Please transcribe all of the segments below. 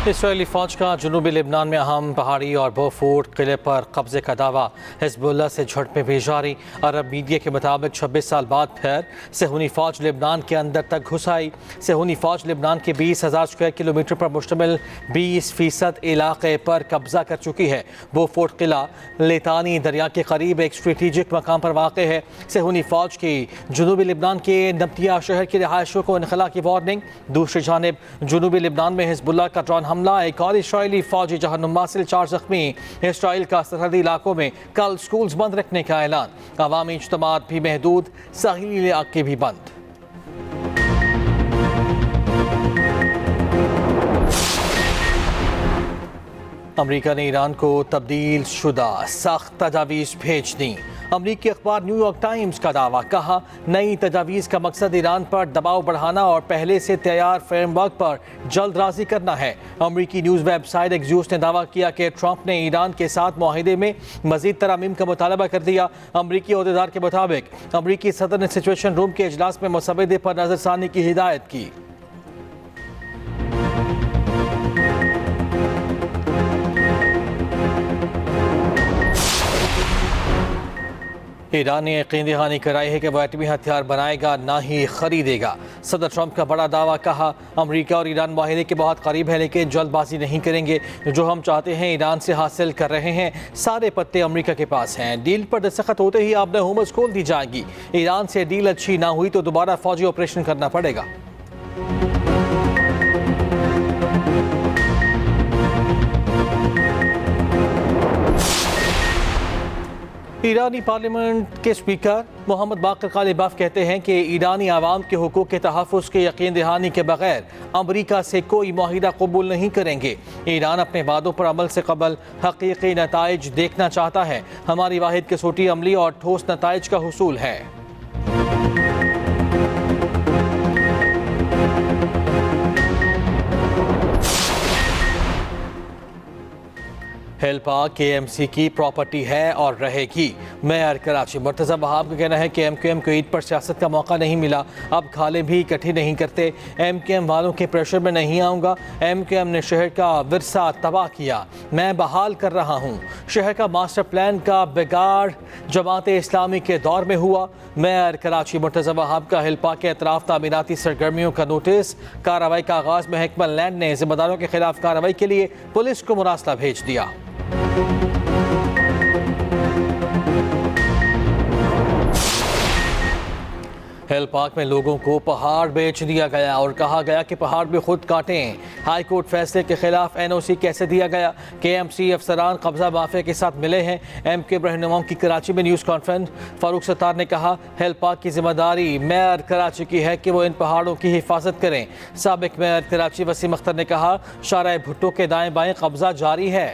Israeli फ़ौज का जनूबी लेबनान में अहम पहाड़ी और बोफोर्ट किले पर कब्जे का दावा। हिजबुल्लाह से झड़पें भी जारी। अरब मीडिया के मुताबिक 26 साल बाद फिर सेहूनी फ़ौज लेबनान के अंदर तक घुस आई। सेहूनी फ़ौज लेबनान के 20,000 स्क्वायर किलोमीटर पर मुश्तमिल 20% इलाके पर कब्जा कर चुकी है। बोफोर्ट किला लेतानी दरिया के करीब एक स्ट्रेटेजिक मकाम पर वाक़ है। सेहूनी फ़ौज की जनूबी लेबनान के नब्तिया शहर के रिहायशियों को इनखला की वार्निंग। दूसरी जानिब जनूबी लेबनान में हिजबुल्लाह का ड्रोन हमला, एक और इसराइली फौजी जहन्नुम से 4 जख्मी। इसराइल का सरहदी इलाकों में कल स्कूल्स बंद रखने का ऐलान। अवामी इज्तिमात भी महदूद, साहिली इलाके भी बंद। अमरीका ने ईरान को तब्दील शुदा सख्त तजावीज़ भेज दी। अमरीकी अखबार न्यूयॉर्क टाइम्स का दावा, कहा नई तजावीज़ का मकसद ईरान पर दबाव बढ़ाना और पहले से तैयार फ्रेमवर्क पर जल्द राजी करना है। अमरीकी न्यूज़ वेबसाइट एक्सियोस ने दावा किया कि ट्रंप ने ईरान के साथ मुआहिदे में मजीद तरमीम का मुतालबा कर दिया। अमरीकी अहदेदार के मुताबिक अमरीकी सदर ने सिचुएशन रूम के इजलास में मुसवदे पर नजरसानी की हिदायत की। ईरान ने यकीन दहानी कराई है कि वह एटमी हथियार बनाएगा, ना ही खरीदेगा। सदर ट्रंप का बड़ा दावा, कहा अमरीका और ईरान मुआहिदे के बहुत करीब है लेकिन जल्दबाजी नहीं करेंगे। जो हम चाहते हैं ईरान से हासिल कर रहे हैं, सारे पत्ते अमरीका के पास हैं। डील पर दस्तखत होते ही आपने हुमस खोल दी जाएगी। ईरान से डील अच्छी ना हुई तो दोबारा फौजी ऑपरेशन करना पड़ेगा। ईरानी पार्लियामेंट के स्पीकर मोहम्मद बाकर कालिबाफ कहते हैं कि ईरानी आवाम के हुकूक के तहफ़्फ़ुज़ के यकीन दहानी के बगैर अमरीका से कोई मुआहिदा कबूल नहीं करेंगे। ईरान अपने वादों पर अमल से कबल हकीकी नताइज देखना चाहता है। हमारी वाहिद कसौटी अमली और ठोस नताइज का हुसूल है। हेल्पा KMC की प्रॉपर्टी है और रहेगी। मेयर कराची मुर्तज़ा वहाब का कहना है कि MQM को ईद पर सियासत का मौका नहीं मिला, अब खाले भी इकट्ठी नहीं करते। MQM वालों के प्रेशर में नहीं आऊँगा। MQM ने शहर का विरसा तबाह किया, मैं बहाल कर रहा हूँ। शहर का मास्टर प्लान का बिगाड़ जमात इस्लामी के दौर में हुआ। मेयर कराची मुर्तज़ा वहाब का हिल्पा के अतराफ तामीराती सरगर्मियों का नोटिस। कार्रवाई का आगाज़ में महकमा लैंड ने जिम्मेदारों के खिलाफ कार्रवाई के लिए पुलिस को मुरासला भेज दिया। हिल पार्क में लोगों को पहाड़ बेच दिया गया और कहा गया कि पहाड़ भी खुद काटें। हाई कोर्ट फैसले के खिलाफ NOC कैसे दिया गया? KMC अफसरान कब्जा माफिया के साथ मिले हैं। MQM रहनुमाओं की कराची में न्यूज़ कॉन्फ्रेंस। फारूक सत्तार ने कहा हिल पार्क की जिम्मेदारी मेयर कराची की है कि वो इन पहाड़ों की हिफाजत करें। साबिक मेयर कराची वसीम अख्तर ने कहा शाहराह भुट्टो के दाएं बाएं कब्जा जारी है।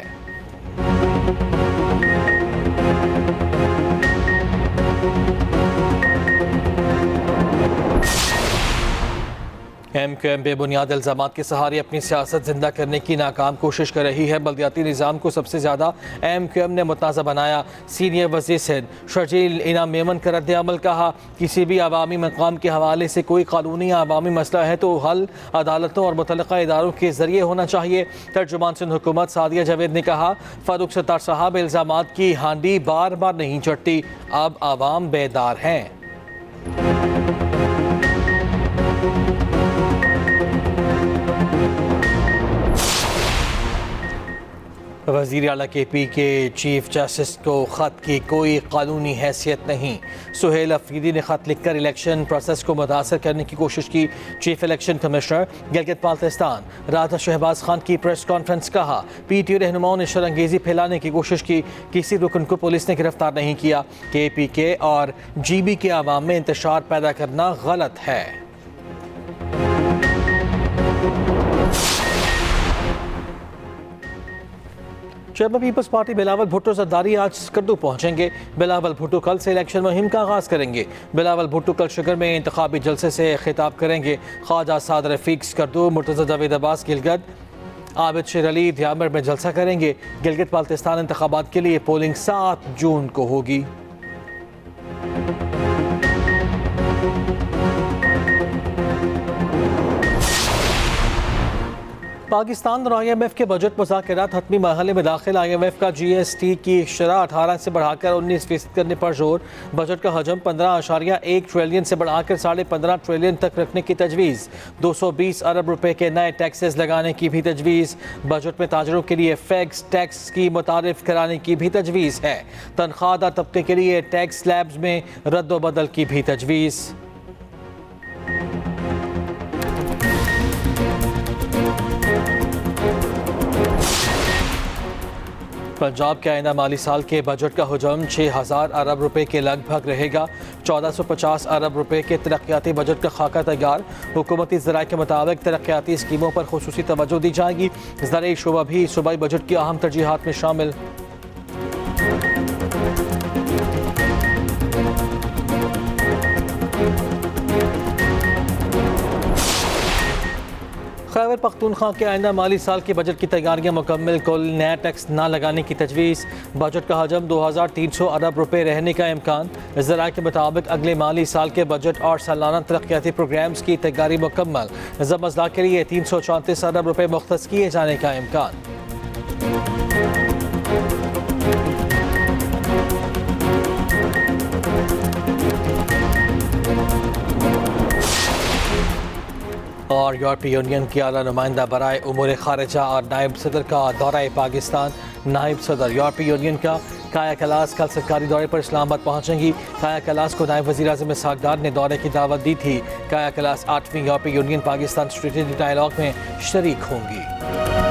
MQM बेबुनियाद इल्ज़ामात के सहारे अपनी सियासत जिंदा करने की नाकाम कोशिश कर रही है। बल्दियाती निज़ाम को सबसे ज़्यादा MQM ने मुतनाज़ा बनाया। सीनियर वज़ीर सिंध शर्जील इनाम मेमन का रद्द अमल, कहा किसी भी अवामी मकाम के हवाले से कोई कानूनी या अवामी मसला है तो हल अदालतों और मुतल्लिक़ा इदारों के ज़रिए होना चाहिए। तर्जुमान सिंध हुकूमत सादिया जावेद ने कहा फारूक सत्तार साहब इल्ज़ामात की हांडी बार बार नहीं चढ़ती, अब आवाम बेदार हैं। वज़ीर आला KP के चीफ जस्टिस को ख़त की कोई कानूनी हैसियत नहीं। सुहेल अफरीदी ने ख़त लिखकर इलेक्शन प्रोसेस को मुतासर करने की कोशिश की। Chief election commissioner Gilgit Baltistan Raja Shahbaz Khan की प्रेस कॉन्फ्रेंस, कहा PTO रहनुमाओं ने शरंगेज़ी फैलाने की कोशिश की, किसी रुकन को पुलिस ने गिरफ्तार नहीं किया। KPK और GB के अवाम में इंतशार पैदा करना गलत है। चेयरमैन पीपल्स पार्टी बिलावल भुट्टो जरदारी आज स्कर्दू पहुंचेंगे। बिलावल भुट्टो कल से इलेक्शन मुहिम का आगाज़ करेंगे। बिलावल भुट्टो कल शिगर में इंतखाबी जलसे से खिताब करेंगे। ख्वाजा साद रफीक स्कर्दू, मुर्तज़ा जावेद अब्बास गिलगित, आबिद शेर अली ध्यामर में जलसा करेंगे। गिलगित बाल्तिस्तान इंतखाबात के लिए पोलिंग 7 जून को होगी। पाकिस्तान और IMF के बजट मुज़ाकरात हतमी मरहले में दाखिल। IMF का GST की शरह 18 से बढ़ाकर 19% करने पर जोर। बजट का हजम 15.1 ट्रिलियन से बढ़ाकर 15.5 ट्रिलियन तक रखने की तजवीज़। 220 अरब रुपए के नए टैक्सेस लगाने की भी तजवीज़। बजट में ताजरों के लिए फैक्स टैक्स की मुतारिफ कराने की भी तजवीज़ है। तनख्वाहदार तबके के लिए टैक्स स्लैब्स में रद्द-ओ-बदल की भी तजवीज़। पंजाब के आइंदा माली साल के बजट का हजम 6000 अरब रुपए के लगभग रहेगा। 1450 अरब रुपए के तरक्याती बजट का खाका तैयार। हुकूमती ज़राए के मुताबिक तरक्याती स्कीमों पर खुसूसी तवज्जो दी जाएगी। ज़राई शोबा भी सूबाई बजट की अहम तरजीहात में शामिल। खैबर पख्तूनख्वा के आइंदा माली साल के बजट की तैयारियां मुकम्मल। कुल नया टैक्स न लगाने की तजवीज़। बजट का हजम 2300 अरब रुपए रहने का इम्कान। ज़राए के मुताबिक अगले माली साल के बजट और सालाना तरक्याती प्रोग्राम्स की तैयारी मुकम्मल। ज़म अज़ला के लिए 334 अरब रुपए मुख्तस किए जाने का इम्कान। और यूरोपीय यूनियन की आला नुमाइंदा बराए उमूर खारिजा और नायब सदर का दौरा पाकिस्तान। नायब सदर यूरोपीय यूनियन का काया कैलाश कल सरकारी दौरे पर इस्लामाबाद पहुंचेंगी। काया कैलाश को नायब वज़ीर आज़म इसहाक़ डार ने दौरे की दावत दी थी। काया कैलाश 8वीं यूरोपीय यूनियन पाकिस्तान स्ट्रेटेजिक डायलॉग में शरीक होंगी।